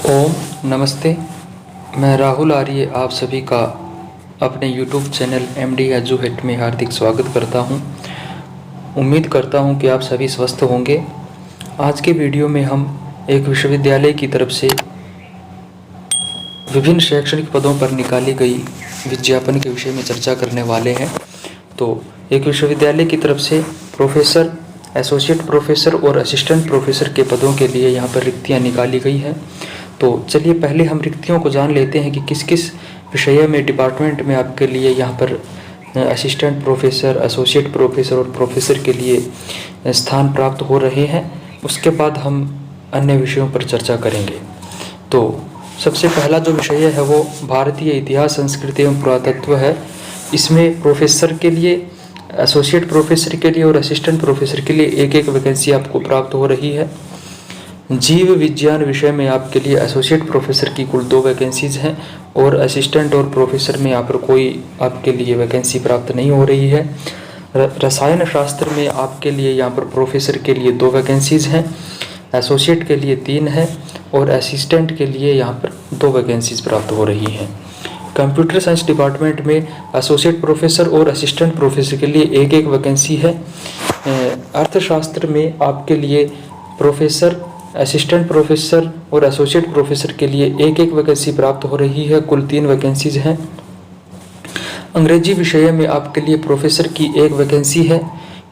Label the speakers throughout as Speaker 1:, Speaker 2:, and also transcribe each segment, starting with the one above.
Speaker 1: ओम नमस्ते। मैं राहुल आर्य आप सभी का अपने YouTube चैनल MD एजुकेट में हार्दिक स्वागत करता हूं। उम्मीद करता हूं कि आप सभी स्वस्थ होंगे। आज के वीडियो में हम एक विश्वविद्यालय की तरफ से विभिन्न शैक्षणिक पदों पर निकाली गई विज्ञापन के विषय में चर्चा करने वाले हैं। तो एक विश्वविद्यालय की तरफ से प्रोफेसर, एसोसिएट प्रोफेसर और असिस्टेंट प्रोफेसर के पदों के लिए यहाँ पर रिक्तियाँ निकाली गई हैं। तो चलिए पहले हम रिक्तियों को जान लेते हैं कि किस किस विषय में, डिपार्टमेंट में आपके लिए यहाँ पर असिस्टेंट प्रोफेसर, एसोसिएट प्रोफेसर और प्रोफेसर के लिए स्थान प्राप्त हो रहे हैं। उसके बाद हम अन्य विषयों पर चर्चा करेंगे। तो सबसे पहला जो विषय है वो भारतीय इतिहास, संस्कृति एवं पुरातत्व है। इसमें प्रोफेसर के लिए, एसोसिएट प्रोफेसर के लिए और असिस्टेंट प्रोफेसर के लिए एक एक वैकेंसी आपको प्राप्त हो रही है। जीव विज्ञान विषय में आपके लिए एसोसिएट प्रोफेसर की कुल 2 वैकेंसीज हैं और असिस्टेंट और प्रोफेसर में यहाँ पर कोई आपके लिए वैकेंसी प्राप्त नहीं हो रही है। रसायन शास्त्र में आपके लिए यहाँ पर प्रोफेसर के लिए 2 वैकेंसीज हैं, एसोसिएट के लिए 3 है और असिस्टेंट के लिए यहाँ पर 2 वैकेंसीज प्राप्त हो रही हैं। कंप्यूटर साइंस डिपार्टमेंट में एसोसिएट प्रोफेसर और असिस्टेंट प्रोफेसर के लिए एक एक वैकेंसी है। अर्थशास्त्र में आपके लिए प्रोफेसर, असिस्टेंट प्रोफेसर और एसोसिएट प्रोफेसर के लिए एक एक वैकेंसी प्राप्त हो रही है। कुल 3 वैकेंसीज हैं। अंग्रेजी विषय में आपके लिए प्रोफेसर की 1 वैकेंसी है।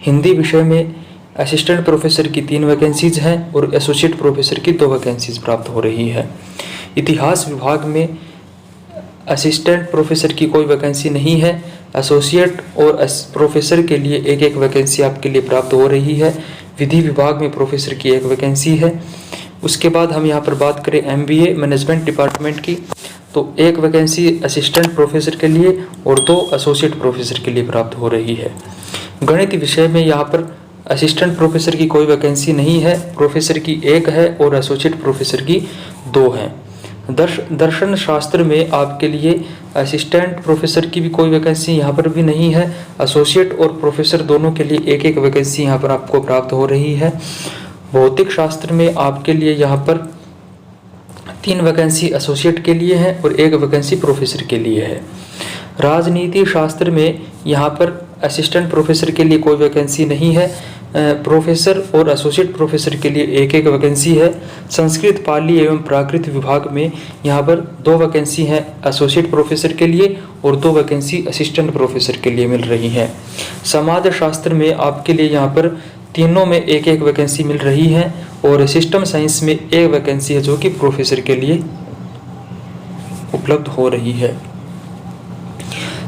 Speaker 1: हिंदी विषय में असिस्टेंट प्रोफेसर की 3 वैकेंसीज हैं और एसोसिएट प्रोफेसर की 2 वैकेंसीज प्राप्त हो रही है। इतिहास विभाग में असिस्टेंट प्रोफेसर की कोई वैकेंसी नहीं है। एसोसिएट और प्रोफेसर के लिए एक एक वैकेंसी आपके लिए प्राप्त हो रही है। विधि विभाग में प्रोफेसर की 1 वैकेंसी है। उसके बाद हम यहाँ पर बात करें MBA मैनेजमेंट डिपार्टमेंट की, तो 1 वैकेंसी असिस्टेंट प्रोफेसर के लिए और 2 एसोसिएट प्रोफेसर के लिए प्राप्त हो रही है। गणित विषय में यहाँ पर असिस्टेंट प्रोफेसर की कोई वैकेंसी नहीं है, प्रोफेसर की 1 है और एसोसिएट प्रोफेसर की 2 हैं। दर्शन शास्त्र में आपके लिए असिस्टेंट प्रोफेसर की भी कोई वैकेंसी यहाँ पर भी नहीं है। एसोसिएट और प्रोफेसर दोनों के लिए एक एक वैकेंसी यहाँ पर आपको प्राप्त हो रही है। भौतिक शास्त्र में आपके लिए यहाँ पर 3 वैकेंसी एसोसिएट के लिए है और 1 वैकेंसी प्रोफेसर के लिए है। राजनीति शास्त्र में यहाँ पर असिस्टेंट प्रोफेसर के लिए कोई वैकेंसी नहीं है। प्रोफेसर और एसोसिएट प्रोफेसर के लिए एक एक वैकेंसी है। संस्कृत, पाली एवं प्राकृत विभाग में यहाँ पर 2 वैकेंसी हैं एसोसिएट प्रोफेसर के लिए और 2 वैकेंसी असिस्टेंट प्रोफेसर के लिए मिल रही हैं। समाज शास्त्र में आपके लिए यहाँ पर तीनों में एक एक वैकेंसी मिल रही है और सिस्टम साइंस में 1 वैकेंसी है जो कि प्रोफेसर के लिए उपलब्ध हो रही है।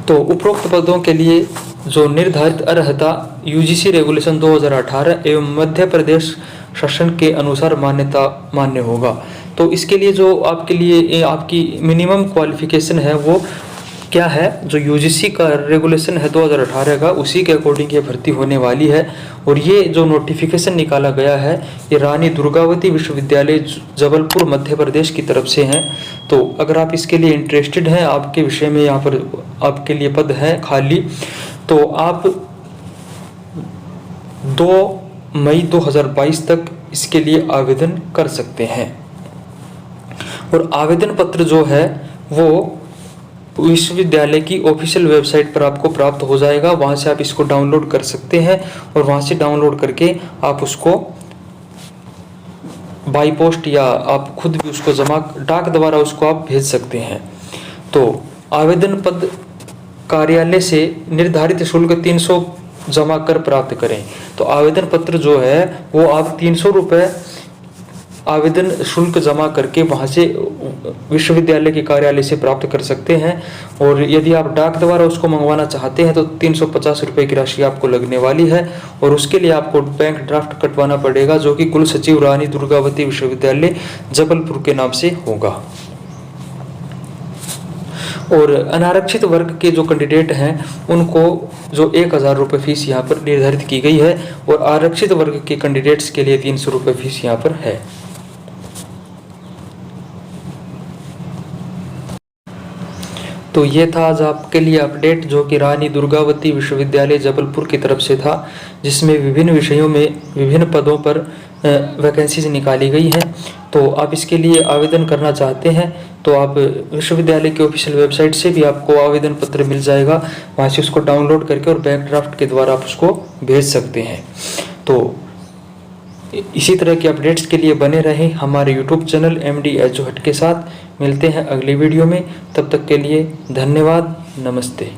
Speaker 1: तो उपरोक्त पदों के लिए जो निर्धारित अर्हता UGC रेगुलेशन 2018 एवं मध्य प्रदेश शासन के अनुसार मान्य होगा। तो इसके लिए जो आपके लिए आपकी मिनिमम क्वालिफिकेशन है वो क्या है, जो UGC का रेगुलेशन है 2018 का, उसी के अकॉर्डिंग ये भर्ती होने वाली है। और ये जो नोटिफिकेशन निकाला गया है ये रानी दुर्गावती विश्वविद्यालय जबलपुर मध्य प्रदेश की तरफ से हैं। तो अगर आप इसके लिए इंटरेस्टेड हैं, आपके विषय में यहाँ पर आपके लिए पद है खाली, तो आप 2 मई 2022 तक इसके लिए आवेदन कर सकते हैं। और आवेदन पत्र जो है वो विश्वविद्यालय की ऑफिशियल वेबसाइट पर आपको प्राप्त हो जाएगा। वहां से आप इसको डाउनलोड कर सकते हैं और वहां से डाउनलोड करके आप उसको बाई पोस्ट या आप खुद भी उसको डाक द्वारा उसको आप भेज सकते हैं। तो आवेदन पद कार्यालय से निर्धारित शुल्क 300 जमा कर प्राप्त करें। तो आवेदन पत्र जो है वो आप 300 रुपये आवेदन शुल्क जमा करके वहाँ से विश्वविद्यालय के कार्यालय से प्राप्त कर सकते हैं। और यदि आप डाक द्वारा उसको मंगवाना चाहते हैं तो 350 रुपये की राशि आपको लगने वाली है और उसके लिए आपको बैंक ड्राफ्ट कटवाना पड़ेगा जो कि कुल सचिव रानी दुर्गावती विश्वविद्यालय जबलपुर के नाम से होगा। और अनारक्षित वर्ग के जो कैंडिडेट हैं उनको जो 1000 रुपये फीस यहाँ पर निर्धारित की गई है और आरक्षित वर्ग के कैंडिडेट्स के लिए 300 रुपये फीस यहाँ पर है। तो ये था आज आपके लिए अपडेट, जो कि रानी दुर्गावती विश्वविद्यालय जबलपुर की तरफ से था, जिसमें विभिन्न विषयों में विभिन्न पदों पर वैकेंसीज निकाली गई हैं। तो आप इसके लिए आवेदन करना चाहते हैं तो आप विश्वविद्यालय की ऑफिशियल वेबसाइट से भी आपको आवेदन पत्र मिल जाएगा, वहाँ से उसको डाउनलोड करके और बैक ड्राफ्ट के द्वारा आप उसको भेज सकते हैं। तो इसी तरह के अपडेट्स के लिए बने रहें हमारे यूट्यूब चैनल MD एजुहट के साथ। मिलते हैं अगली वीडियो में, तब तक के लिए धन्यवाद, नमस्ते।